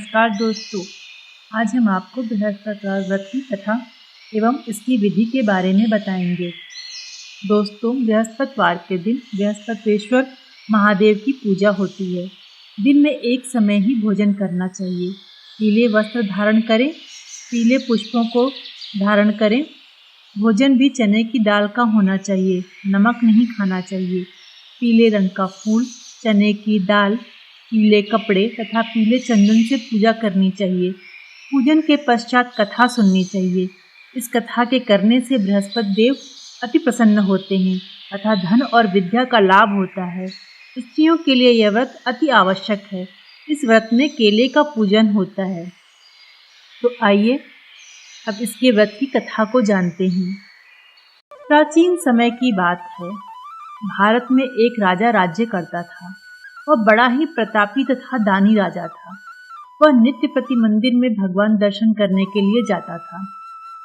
नमस्कार दोस्तों, आज हम आपको बृहस्पतिवार व्रत की कथा एवं इसकी विधि के बारे में बताएंगे। दोस्तों, बृहस्पतिवार के दिन बृहस्पतिश्वर महादेव की पूजा होती है। दिन में एक समय ही भोजन करना चाहिए। पीले वस्त्र धारण करें, पीले पुष्पों को धारण करें। भोजन भी चने की दाल का होना चाहिए, नमक नहीं खाना चाहिए। पीले रंग का फूल, चने की दाल, पीले कपड़े तथा पीले चंदन से पूजा करनी चाहिए। पूजन के पश्चात कथा सुननी चाहिए। इस कथा के करने से बृहस्पति देव अति प्रसन्न होते हैं तथा धन और विद्या का लाभ होता है। स्त्रियों के लिए यह व्रत अति आवश्यक है। इस व्रत में केले का पूजन होता है। तो आइए अब इसके व्रत की कथा को जानते हैं। प्राचीन समय की बात है। भारत में एक राजा राज्य करता था। वह बड़ा ही प्रतापी तथा दानी राजा था। वह नित्य प्रति मंदिर में भगवान दर्शन करने के लिए जाता था।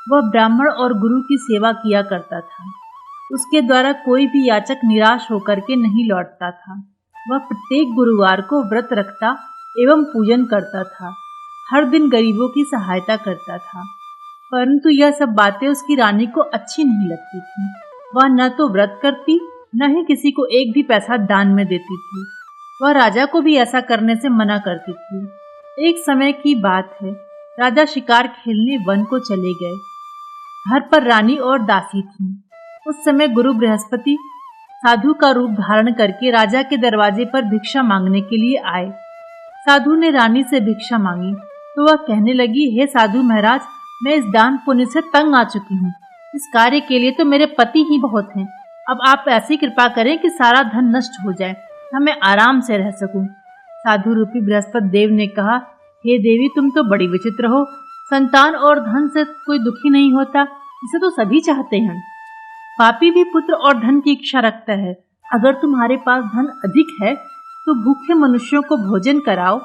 वह ब्राह्मण और गुरु की सेवा किया करता था। उसके द्वारा कोई भी याचक निराश होकर के नहीं लौटता था। वह प्रत्येक गुरुवार को व्रत रखता एवं पूजन करता था। हर दिन गरीबों की सहायता करता था। परंतु यह सब बातें उसकी रानी को अच्छी नहीं लगती थी। वह न तो व्रत करती, न ही किसी को एक भी पैसा दान में देती थी। वह राजा को भी ऐसा करने से मना करती थी। एक समय की बात है। राजा शिकार खेलने वन को चले गए। घर पर रानी और दासी थी। उस समय गुरु बृहस्पति साधु का रूप धारण करके राजा के दरवाजे पर भिक्षा मांगने के लिए आए। साधु ने रानी से भिक्षा मांगी तो वह कहने लगी, हे साधु महाराज, मैं इस दान पुण्य से तंग आ चुकी हूँ। इस कार्य के लिए तो मेरे पति ही बहुत हैं। अब आप ऐसी कृपा करें कि सारा धन नष्ट हो जाए, मैं आराम से रह सकूं। साधु रूपी बृहस्पति देव ने कहा, हे देवी, तुम तो बड़ी विचित्र हो। संतान और धन से कोई दुखी नहीं होता, इसे तो सभी चाहते हैं। पापी भी पुत्र और धन की इच्छा रखता है। अगर तुम्हारे पास धन अधिक है तो भूखे मनुष्यों को भोजन कराओ,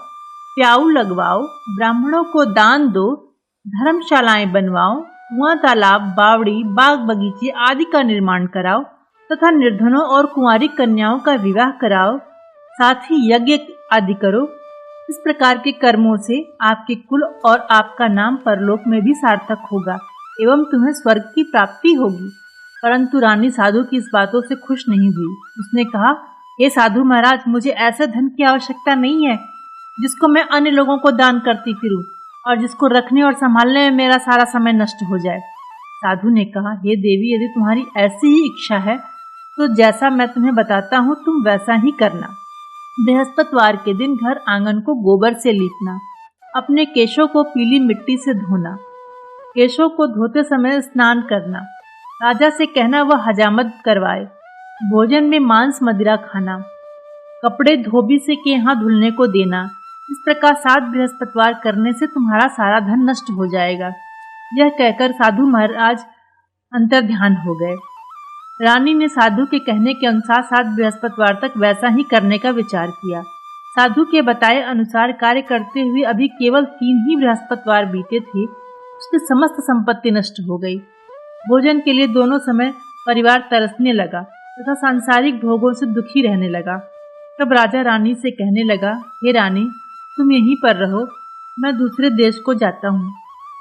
प्याऊ लगवाओ, ब्राह्मणों को दान दो, धर्मशालाएं बनवाओ, कुआं, तालाब, बावड़ी, बाग बगीचे आदि का निर्माण कराओ तथा निर्धनों और कुंवारी कन्याओं का विवाह कराओ, साथ ही यज्ञ आदि करो। इस प्रकार के कर्मों से आपके कुल और आपका नाम परलोक में भी सार्थक होगा एवं तुम्हें स्वर्ग की प्राप्ति होगी। परंतु रानी साधु की इस बातों से खुश नहीं हुई। उसने कहा, हे साधु महाराज, मुझे ऐसे धन की आवश्यकता नहीं है जिसको मैं अन्य लोगों को दान करती फिरूं और जिसको रखने और संभालने में मेरा सारा समय नष्ट हो जाए। साधु ने कहा, हे देवी, यदि तुम्हारी ऐसी ही इच्छा है तो जैसा मैं तुम्हें बताता हूँ तुम वैसा ही करना। बृहस्पतिवार के दिन घर आंगन को गोबर से लीपना, अपने केशों को पीली मिट्टी से धोना, केशों को धोते समय स्नान करना, राजा से कहना वह हजामत करवाए, भोजन में मांस मदिरा खाना, कपड़े धोबी से के यहाँ धुलने को देना। इस प्रकार 7 बृहस्पतिवार करने से तुम्हारा सारा धन नष्ट हो जाएगा। यह कहकर साधु महाराज अंतर्ध्यान हो गए। रानी ने साधु के कहने के अनुसार 7 बृहस्पतिवार तक वैसा ही करने का विचार किया। साधु के बताए अनुसार कार्य करते हुए अभी केवल 3 ही बृहस्पतिवार बीते थे, उसकी समस्त संपत्ति नष्ट हो गई। भोजन के लिए दोनों समय परिवार तरसने लगा तथा सांसारिक भोगों से दुखी रहने लगा। तब राजा रानी से कहने लगा, हे रानी, तुम यहीं पर रहो, मैं दूसरे देश को जाता हूँ।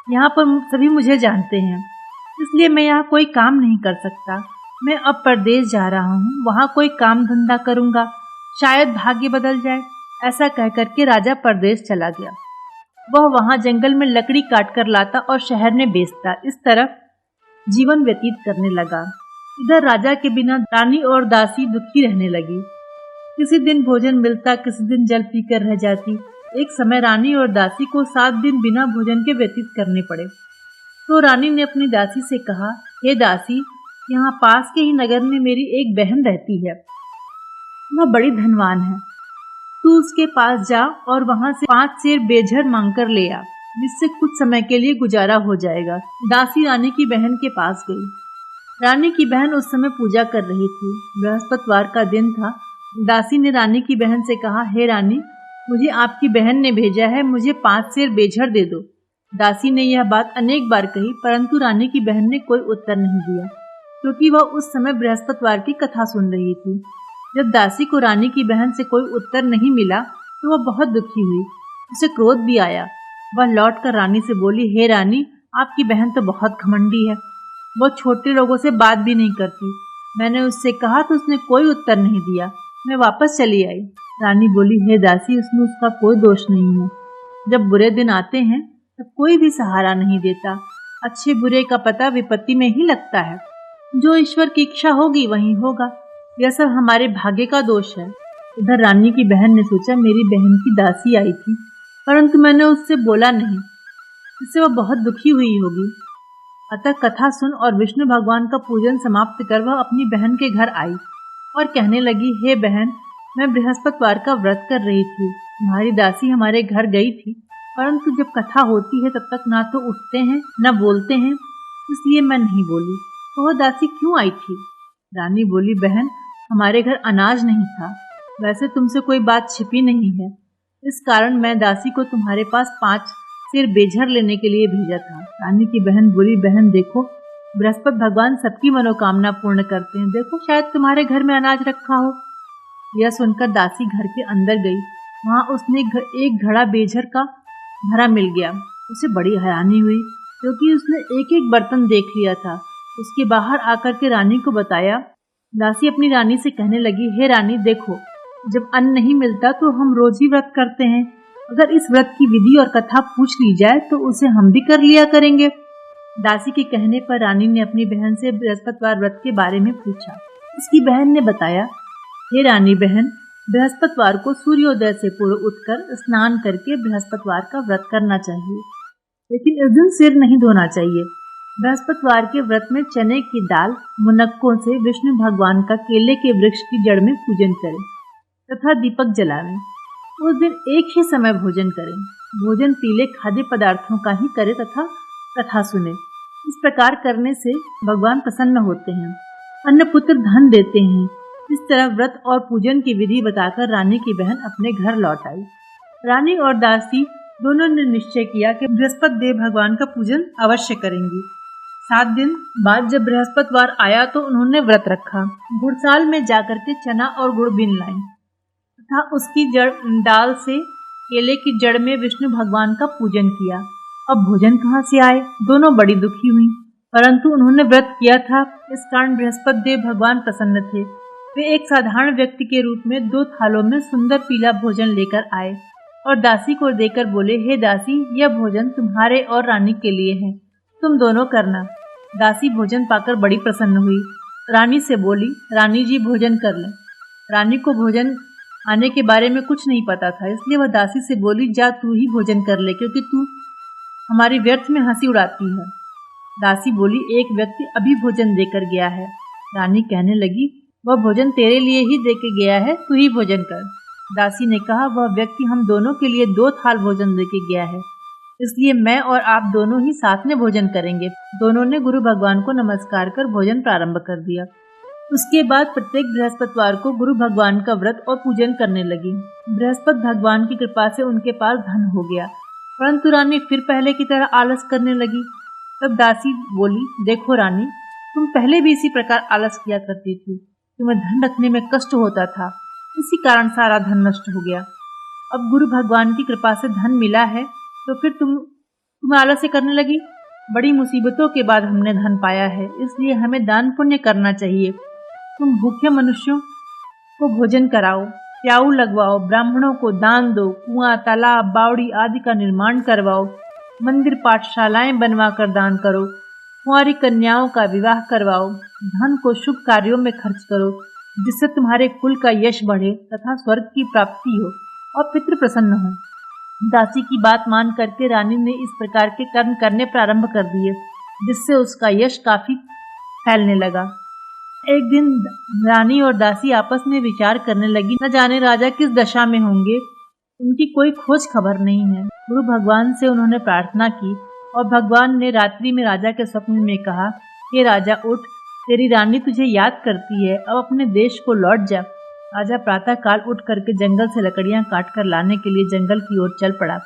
यहाँ पर सभी मुझे जानते हैं, इसलिए मैं यहाँ कोई काम नहीं कर सकता। मैं अब परदेश जा रहा हूँ, वहाँ कोई काम धंधा करूँगा, शायद भाग्य बदल जाए। ऐसा कह करके राजा परदेश चला गया। वह वहाँ जंगल में लकड़ी काट कर लाता और शहर में बेचता। इस तरह जीवन व्यतीत करने लगा। इधर राजा के बिना रानी और दासी दुखी रहने लगी। किसी दिन भोजन मिलता, किसी दिन जल पीकर रह जाती। एक समय रानी और दासी को 7 दिन बिना भोजन के व्यतीत करने पड़े। तो रानी ने अपनी दासी से कहा, हे दासी, यहाँ पास के ही नगर में मेरी एक बहन रहती है। वह बड़ी धनवान है। तू उसके पास जा और वहाँ से 5 सेर बेझर मांग कर ले आ, जिससे कुछ समय के लिए गुजारा हो जाएगा। दासी रानी की बहन के पास गई। रानी की बहन उस समय पूजा कर रही थी। बृहस्पतिवार का दिन था। दासी ने रानी की बहन से कहा, हे रानी, मुझे आपकी बहन ने भेजा है, मुझे 5 सेर बेझर दे दो। दासी ने यह बात अनेक बार कही, परंतु रानी की बहन ने कोई उत्तर नहीं दिया, क्योंकि वह उस समय बृहस्पतिवार की कथा सुन रही थी। जब दासी को रानी की बहन से कोई उत्तर नहीं मिला तो वह बहुत दुखी हुई। उसे क्रोध भी आया। वह लौटकर रानी से बोली, हे रानी, आपकी बहन तो बहुत घमंडी है, वो छोटे लोगों से बात भी नहीं करती। मैंने उससे कहा तो उसने कोई उत्तर नहीं दिया, मैं वापस चली आई। रानी बोली, हे दासी, उसमें उसका कोई दोष नहीं है। जब बुरे दिन आते हैं तब कोई भी सहारा नहीं देता। अच्छे बुरे का पता विपत्ति में ही लगता है। जो ईश्वर की इच्छा होगी वही होगा। यह सब हमारे भाग्य का दोष है। उधर रानी की बहन ने सोचा, मेरी बहन की दासी आई थी, परंतु मैंने उससे बोला नहीं, इससे वह बहुत दुखी हुई होगी। अतः कथा सुन और विष्णु भगवान का पूजन समाप्त कर वह अपनी बहन के घर आई और कहने लगी, हे बहन, मैं बृहस्पतिवार का व्रत कर रही थी। तुम्हारी दासी हमारे घर गई थी, परंतु जब कथा होती है तब तक ना तो उठते हैं न बोलते हैं, इसलिए मैं नहीं बोली। तो वह दासी क्यों आई थी? रानी बोली, बहन, हमारे घर अनाज नहीं था। वैसे तुमसे कोई बात छिपी नहीं है, इस कारण मैं दासी को तुम्हारे पास 5 सिर बेझर लेने के लिए भेजा था। रानी की बहन बोली, बहन देखो, बृहस्पति भगवान सबकी मनोकामना पूर्ण करते हैं, देखो शायद तुम्हारे घर में अनाज रखा हो। यह सुनकर दासी घर के अंदर गई। वहां उसने एक घड़ा बेझर का भरा मिल गया। उसे बड़ी हैरानी हुई, क्योंकि उसने एक एक बर्तन देख लिया था। उसके बाहर आकर के रानी को बताया। दासी अपनी रानी से कहने लगी, हे रानी, देखो, जब अन्न नहीं मिलता तो हम रोज ही व्रत करते हैं। अगर इस व्रत की विधि और कथा पूछ ली जाए तो उसे हम भी कर लिया करेंगे। दासी के कहने पर रानी ने अपनी बहन से बृहस्पतिवार व्रत के बारे में पूछा। उसकी बहन ने बताया, हे रानी बहन, बृहस्पतिवार को सूर्योदय से पूर्व उठकर स्नान करके बृहस्पतिवार का व्रत करना चाहिए, लेकिन इस दिन सिर नहीं धोना चाहिए। बृहस्पतिवार के व्रत में चने की दाल मुनक्कों से विष्णु भगवान का केले के वृक्ष की जड़ में पूजन करें तथा दीपक जलावें। उस दिन एक ही समय भोजन करें। भोजन पीले खाद्य पदार्थों का ही करें तथा कथा सुने। इस प्रकार करने से भगवान प्रसन्न होते हैं, अन्न पुत्र धन देते हैं। इस तरह व्रत और पूजन की विधि बताकर रानी की बहन अपने घर लौट आई। रानी और दासी दोनों ने निश्चय किया कि बृहस्पति देव भगवान का पूजन अवश्य करेंगी। 7 दिन बाद जब बृहस्पतिवार आया तो उन्होंने व्रत रखा। गुड़साल में जाकर के चना और गुड़ बीन लाई तथा उसकी डाल से केले की जड़ में विष्णु भगवान का पूजन किया। अब भोजन कहाँ से आए? दोनों बड़ी दुखी हुई, परंतु उन्होंने व्रत किया था, इस कारण बृहस्पति देव भगवान प्रसन्न थे। वे एक साधारण व्यक्ति के रूप में 2 थालों में सुंदर पीला भोजन लेकर आए और दासी को देकर बोले, हे दासी, यह भोजन तुम्हारे और रानी के लिए है, तुम दोनों करना। दासी भोजन पाकर बड़ी प्रसन्न हुई। रानी से बोली, रानी जी भोजन कर लें। रानी को भोजन आने के बारे में कुछ नहीं पता था, इसलिए वह दासी से बोली, जा तू ही भोजन कर ले, क्योंकि तू हमारी व्यर्थ में हंसी उड़ाती है। दासी बोली, एक व्यक्ति अभी भोजन देकर गया है। रानी कहने लगी, वह भोजन तेरे लिए ही देके गया है, तू ही भोजन कर। दासी ने कहा, वह व्यक्ति हम दोनों के लिए 2 थाल भोजन देके गया है, इसलिए मैं और आप दोनों ही साथ में भोजन करेंगे। दोनों ने गुरु भगवान को नमस्कार कर भोजन प्रारंभ कर दिया। उसके बाद प्रत्येक बृहस्पतिवार को गुरु भगवान का व्रत और पूजन करने लगी। बृहस्पति भगवान की कृपा से उनके पास धन हो गया, परंतु रानी फिर पहले की तरह आलस करने लगी। तब दासी बोली, देखो रानी, तुम पहले भी इसी प्रकार आलस किया करती थी, तुम्हें धन रखने में कष्ट होता था, इसी कारण सारा धन नष्ट हो गया। अब गुरु भगवान की कृपा से धन मिला है तो फिर तुम आलस्य करने लगी। बड़ी मुसीबतों के बाद हमने धन पाया है, इसलिए हमें दान पुण्य करना चाहिए। तुम भूखे मनुष्यों को भोजन कराओ, प्याऊ लगवाओ, ब्राह्मणों को दान दो, कुआं, तालाब, बावड़ी आदि का निर्माण करवाओ, मंदिर पाठशालाएं बनवा कर दान करो, कुंवारी कन्याओं का विवाह करवाओ, धन को शुभ कार्यों में खर्च करो, जिससे तुम्हारे कुल का यश बढ़े तथा स्वर्ग की प्राप्ति हो और पितृ प्रसन्न हो। दासी की बात मान करके रानी ने इस प्रकार के कर्म करने प्रारंभ कर दिए, जिससे उसका यश काफी फैलने लगा। एक दिन रानी और दासी आपस में विचार करने लगी, न जाने राजा किस दशा में होंगे, उनकी कोई खोज खबर नहीं है। गुरु भगवान से उन्होंने प्रार्थना की और भगवान ने रात्रि में राजा के स्वप्न में कहा, हे राजा उठ, तेरी रानी तुझे याद करती है, अब अपने देश को लौट जा। राजा प्रातः काल उठ करके जंगल से लकड़ियां काट कर लाने के लिए जंगल की ओर चल पड़ा।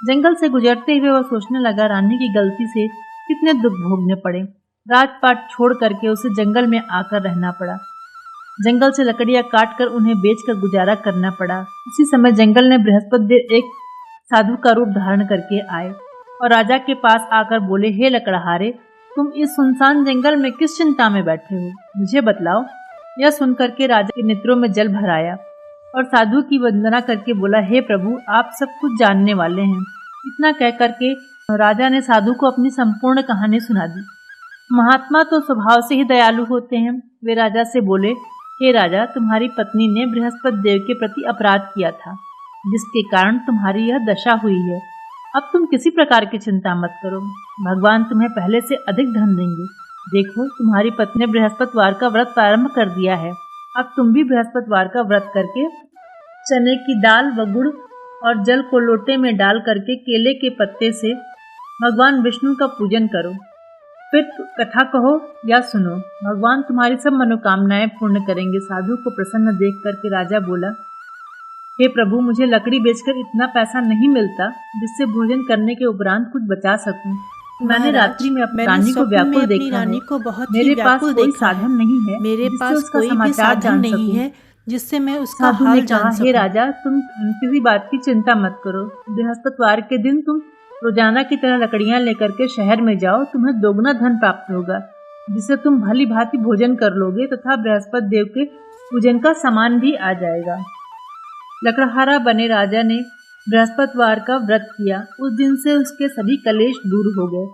जंगल से गुजरते हुए वह सोचने लगा, रानी की गलती से कितने दुख भोगने पड़े। राजपाट छोड़ करके उसे जंगल में आकर रहना पड़ा। जंगल से लकड़ियां काट कर उन्हें बेचकर गुजारा करना पड़ा। उसी समय जंगल ने बृहस्पति देव एक साधु का रूप धारण करके आए और राजा के पास आकर बोले, हे लकड़हारे, तुम इस सुनसान जंगल में किस चिंता में बैठे हो, मुझे बतलाओ। यह सुनकर के राजा के नेत्रों में जल भर आया और साधु की वंदना करके बोला, हे प्रभु, आप सब कुछ जानने वाले हैं। इतना कह करके राजा ने साधु को अपनी संपूर्ण कहानी सुना दी। महात्मा तो स्वभाव से ही दयालु होते हैं। वे राजा से बोले, हे राजा, तुम्हारी पत्नी ने बृहस्पति देव के प्रति अपराध किया था, जिसके कारण तुम्हारी यह दशा हुई है। अब तुम किसी प्रकार की चिंता मत करो, भगवान तुम्हें पहले से अधिक धन देंगे। देखो, तुम्हारी पत्नी ने बृहस्पतिवार का व्रत प्रारंभ कर दिया है। अब तुम भी बृहस्पतिवार का व्रत करके चने की दाल व गुड़ और जल को लोटे में डाल करके केले के पत्ते से भगवान विष्णु का पूजन करो। फिर कथा कहो या सुनो, भगवान तुम्हारी सब मनोकामनाएं पूर्ण करेंगे। साधु को प्रसन्न देख करके राजा बोला, हे प्रभु, मुझे लकड़ी बेचकर इतना पैसा नहीं मिलता जिससे भोजन करने के उपरांत कुछ बचा सकूं। मैंने रात्रि में अपनी रानी को व्याकुल देखा है। मेरे पास कोई साधन नहीं है, मेरे पास कोई भी साधन नहीं है जिससे मैं उसका हाल जान सकूं। हे राजा, तुम किसी बात की चिंता मत करो। बृहस्पतिवार के दिन तुम रोजाना की तरह लकड़ियां लेकर के शहर में जाओ, तुम्हें दोगुना धन प्राप्त होगा, जिससे तुम भली भांति भोजन कर लोगे तथा बृहस्पति देव के पूजन का सामान भी आ जाएगा। लकड़हारा बने राजा ने बृहस्पतिवार का व्रत किया। उस दिन से उसके सभी कलेश दूर हो गए।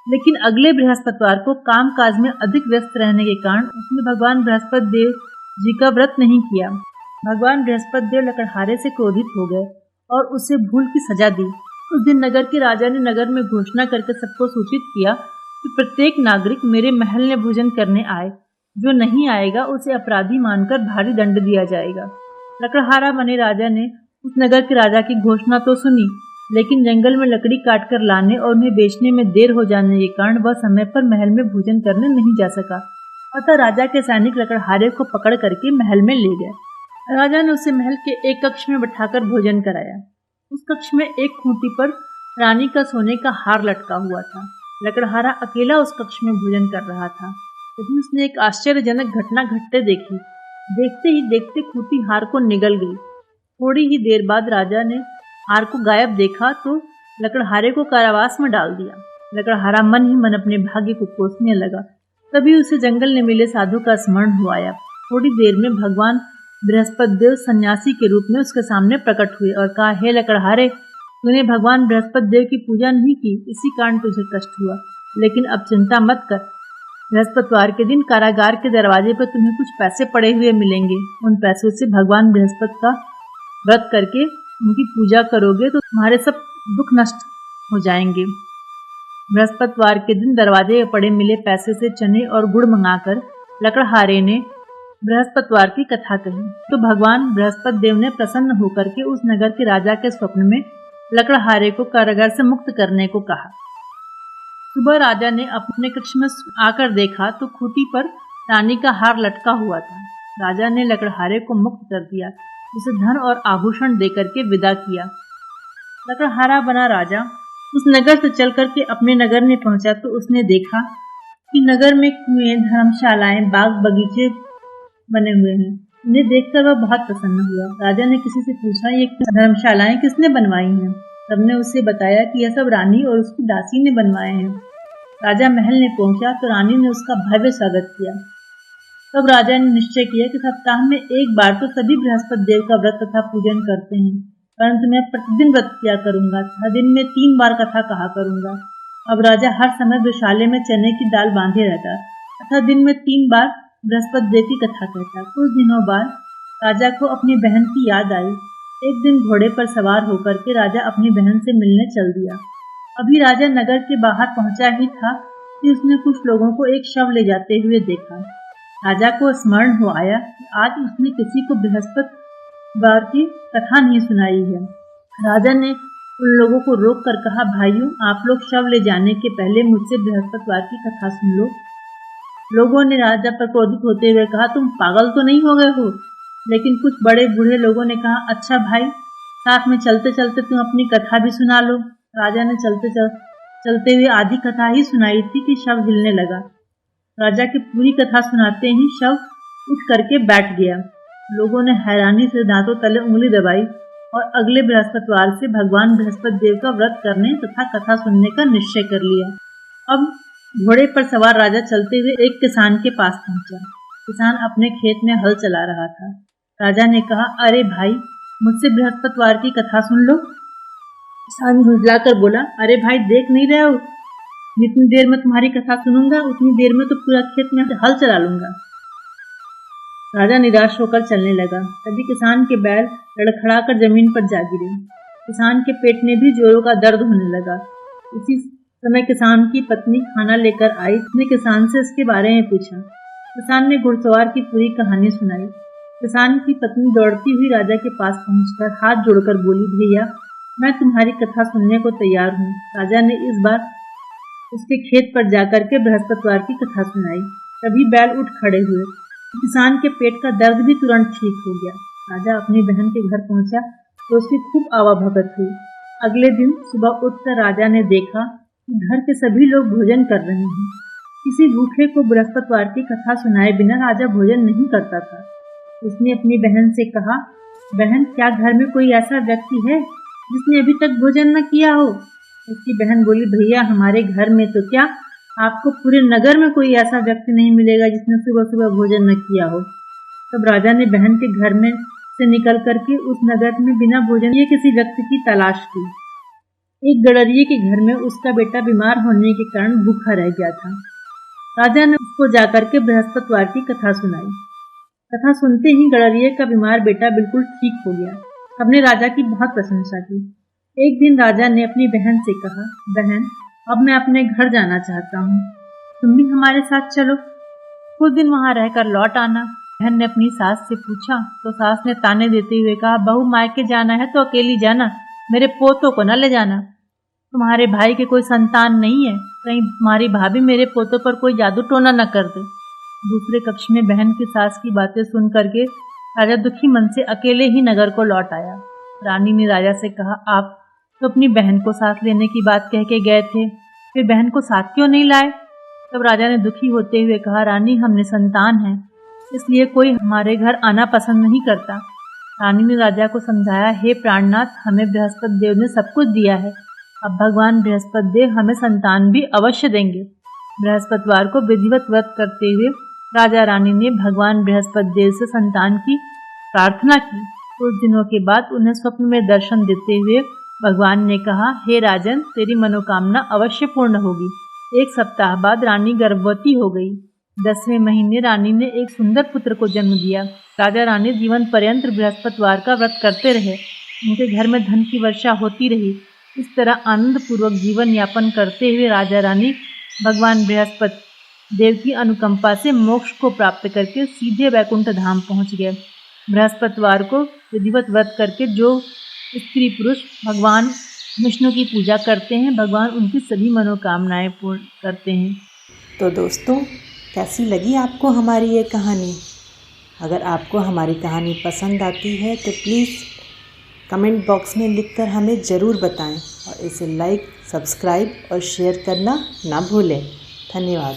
लेकिन अगले बृहस्पतिवार को काम काज में अधिक व्यस्त रहने के कारण उसने भगवान बृहस्पति देव जी का व्रत नहीं किया। भगवान बृहस्पति देव लकड़हारे से क्रोधित हो गए और उसे भूल की सजा दी। उस दिन नगर के राजा ने नगर में घोषणा करके सबको सूचित किया कि प्रत्येक नागरिक मेरे महल में भोजन करने आए। जो नहीं आएगा उसे अपराधी मानकर भारी दंड दिया जाएगा। लकड़हारा बने राजा ने उस नगर के राजा की घोषणा तो सुनी, लेकिन जंगल में लकड़ी काटकर लाने और उन्हें बेचने में देर हो जाने के कारण वह समय पर महल में भोजन करने नहीं जा सका। अतः राजा के सैनिक लकड़हारे को पकड़ करके महल में ले गए। राजा ने उसे महल के एक कक्ष में बिठाकर भोजन कराया। उस कक्ष में एक खूंटी पर रानी का सोने का हार लटका हुआ था। लकड़हारा अकेला उस कक्ष में भोजन कर रहा था। तभी उसने एक आश्चर्यजनक घटना घटते देखी। देखते ही देखते खूंटी हार को निगल गई। थोड़ी ही देर बाद राजा ने हार को गायब देखा तो लकड़हारे को कारावास में डाल दिया। लकड़हारा मन ही मन अपने भाग्य को कोसने लगा। तभी उसे जंगल में मिले साधु का स्मरण हुआ आया। थोड़ी देर में भगवान बृहस्पति देव सन्यासी के रूप में उसके सामने प्रकट हुए और कहा, हे लकड़हारे, तूने भगवान बृहस्पति देव की पूजा नहीं की, इसी कारण तुझे कष्ट हुआ। लेकिन अब चिंता मत कर, बृहस्पतिवार के दिन कारागार के दरवाजे पर तुम्हें कुछ पैसे पड़े हुए मिलेंगे। उन पैसों से भगवान बृहस्पति का व्रत करके उनकी पूजा करोगे तो तुम्हारे सब दुख नष्ट हो जाएंगे। बृहस्पतिवार के दिन दरवाजे पर पड़े मिले पैसे से चने और गुड़ मंगाकर लकड़हारे ने बृहस्पतिवार की कथा कही तो भगवान बृहस्पति देव ने प्रसन्न होकर के उस नगर के राजा के स्वप्न में लकड़हारे को कारागार से मुक्त करने को कहा। सुबह राजा ने अपने कक्ष में आकर देखा तो खूंटी पर रानी का हार लटका हुआ था। राजा ने लकड़हारे को मुक्त कर दिया, उसे धन और आभूषण देकर के विदा किया। लकड़हारा बना राजा उस नगर से चल करके अपने नगर में पहुंचा तो उसने देखा कि नगर में कुएं, धर्मशालाएं, बाग बगीचे बने हुए हैं। उन्हें देखकर वह बहुत प्रसन्न हुआ। राजा ने किसी से पूछा, ये धर्मशालाएं किसने बनवाई हैं? सबने उसे बताया कि यह सब रानी और उसकी दासी ने बनवाए हैं। राजा महल में पहुंचा तो रानी ने उसका भव्य स्वागत किया। तब राजा ने निश्चय किया कि सप्ताह में एक बार तो सभी बृहस्पति देव का व्रत तथा पूजन करते हैं, परंतु मैं प्रतिदिन व्रत किया करूंगा तथा दिन में 3 बार कथा कहा करूंगा। अब राजा हर समय दुशाले में चने की दाल बांधे रहता तथा दिन में 3 बार बृहस्पति देव की कथा कहता। कुछ दिनों बाद राजा को अपनी बहन की याद आई। एक दिन घोड़े पर सवार होकर के राजा अपनी बहन से मिलने चल दिया। अभी राजा नगर के बाहर पहुंचा ही था कि उसने कुछ लोगों को एक शव ले जाते हुए देखा। राजा को स्मरण हो आया कि आज उसने किसी को बृहस्पतिवार की कथा नहीं सुनाई है। राजा ने उन लोगों को रोक कर कहा, भाइयों, आप लोग शव ले जाने के पहले मुझसे बृहस्पतिवार की कथा सुन लो। लोगों ने राजा पर क्रोधित होते हुए कहा, तुम पागल तो नहीं हो गए हो? लेकिन कुछ बड़े बूढ़े लोगों ने कहा, अच्छा भाई, साथ में चलते चलते तुम अपनी कथा भी सुना लो। राजा ने चलते हुए आधी कथा ही सुनाई थी कि शव हिलने लगा। राजा की पूरी कथा सुनाते ही शव उठ करके बैठ गया। लोगों ने हैरानी से दांतों तले उंगली दबाई और अगले बृहस्पतिवार से भगवान बृहस्पति देव का व्रत करने तथा कथा सुनने का निश्चय कर लिया। अब घोड़े पर सवार राजा चलते हुए एक किसान के पास पहुंचा। किसान अपने खेत में हल चला रहा था। राजा ने कहा, अरे भाई, मुझसे बृहस्पतिवार की कथा सुन लो। किसान झुंझलाकर बोला, अरे भाई, देख नहीं रहे हो, जितनी देर में तुम्हारी कथा सुनूंगा उतनी देर में तो पूरा खेत में हल चला लूंगा। राजा निराश होकर चलने लगा। तभी किसान के बैल लड़खड़ाकर जमीन पर जा गिरे। किसान के पेट में भी जोरों का दर्द होने लगा। इसी समय किसान की पत्नी खाना लेकर आई। उसने किसान से इसके बारे में पूछा। किसान ने घुड़सवार की पूरी कहानी सुनाई। किसान की पत्नी दौड़ती हुई राजा के पास पहुंचकर हाथ जोड़कर बोली, भैया, मैं तुम्हारी कथा सुनने को तैयार हूँ। राजा ने इस बार उसके खेत पर जाकर के बृहस्पतिवार की कथा सुनाई। तभी बैल उठ खड़े हुए। किसान के पेट का दर्द भी तुरंत ठीक हो गया। राजा अपनी बहन के घर पहुंचा तो उसकी खूब आवाभगत हुई। अगले दिन सुबह उठकर राजा ने देखा कि घर के सभी लोग भोजन कर रहे हैं। किसी भूखे को बृहस्पतिवार की कथा सुनाए बिना राजा भोजन नहीं करता था। उसने अपनी बहन से कहा, बहन, क्या घर में कोई ऐसा व्यक्ति है जिसने अभी तक भोजन न किया हो? उसकी बहन बोली, भैया, हमारे घर में तो क्या, आपको पूरे नगर में कोई ऐसा व्यक्ति नहीं मिलेगा जिसने सुबह सुबह भोजन न किया हो। तब राजा ने बहन के घर में से निकल करके उस नगर में बिना भोजन किए किसी व्यक्ति की तलाश की। एक गडरिये के घर में उसका बेटा बीमार होने के कारण भूखा रह गया था। राजा ने उसको जाकर के बृहस्पतिवार की कथा सुनाई। कथा सुनते ही गडरिये का बीमार बेटा बिल्कुल ठीक हो गया। सबने राजा की बहुत प्रशंसा की। एक दिन राजा ने अपनी बहन से कहा, बहन, अब मैं अपने घर जाना चाहता हूँ, तुम भी हमारे साथ चलो, कुछ दिन वहाँ रहकर लौट आना। बहन ने अपनी सास से पूछा तो सास ने ताने देते हुए कहा, बहू, मायके जाना है तो अकेली जाना, मेरे पोतों को न ले जाना। तुम्हारे भाई के कोई संतान नहीं है, कहीं तुम्हारी भाभी मेरे पोतों पर कोई जादू टोना न कर दे। दूसरे कक्ष में बहन की सास की बातें सुन करके राजा दुखी मन से अकेले ही नगर को लौट आया। रानी ने राजा से कहा, आप तो अपनी बहन को साथ लेने की बात कह के गए थे, फिर बहन को साथ क्यों नहीं लाए? तब राजा ने दुखी होते हुए कहा, रानी, हम निसंतान हैं, इसलिए कोई हमारे घर आना पसंद नहीं करता। रानी ने राजा को समझाया, हे प्राणनाथ, हमें बृहस्पति देव ने सब कुछ दिया है, अब भगवान बृहस्पति देव हमें संतान भी अवश्य देंगे। बृहस्पतिवार को विधिवत व्रत करते हुए राजा रानी ने भगवान बृहस्पति देव से संतान की प्रार्थना की। कुछ दिनों के बाद उन्हें स्वप्न में दर्शन देते हुए भगवान ने कहा, हे राजन, तेरी मनोकामना अवश्य पूर्ण होगी। एक सप्ताह बाद रानी गर्भवती हो गई। 10वें महीने रानी ने एक सुंदर पुत्र को जन्म दिया। राजा रानी जीवन पर्यंत बृहस्पतिवार का व्रत करते रहे। उनके घर में धन की वर्षा होती रही। इस तरह आनंद पूर्वक जीवन यापन करते हुए राजा रानी भगवान बृहस्पति देव की अनुकंपा से मोक्ष को प्राप्त करके सीधे वैकुंठ धाम पहुँच गए। बृहस्पतिवार को विधिवत व्रत करके जो स्त्री पुरुष भगवान विष्णु की पूजा करते हैं, भगवान उनकी सभी मनोकामनाएं पूर्ण करते हैं। तो दोस्तों, कैसी लगी आपको हमारी ये कहानी? अगर आपको हमारी कहानी पसंद आती है तो प्लीज़ कमेंट बॉक्स में लिखकर हमें ज़रूर बताएं और इसे लाइक, सब्सक्राइब और शेयर करना ना भूलें। धन्यवाद।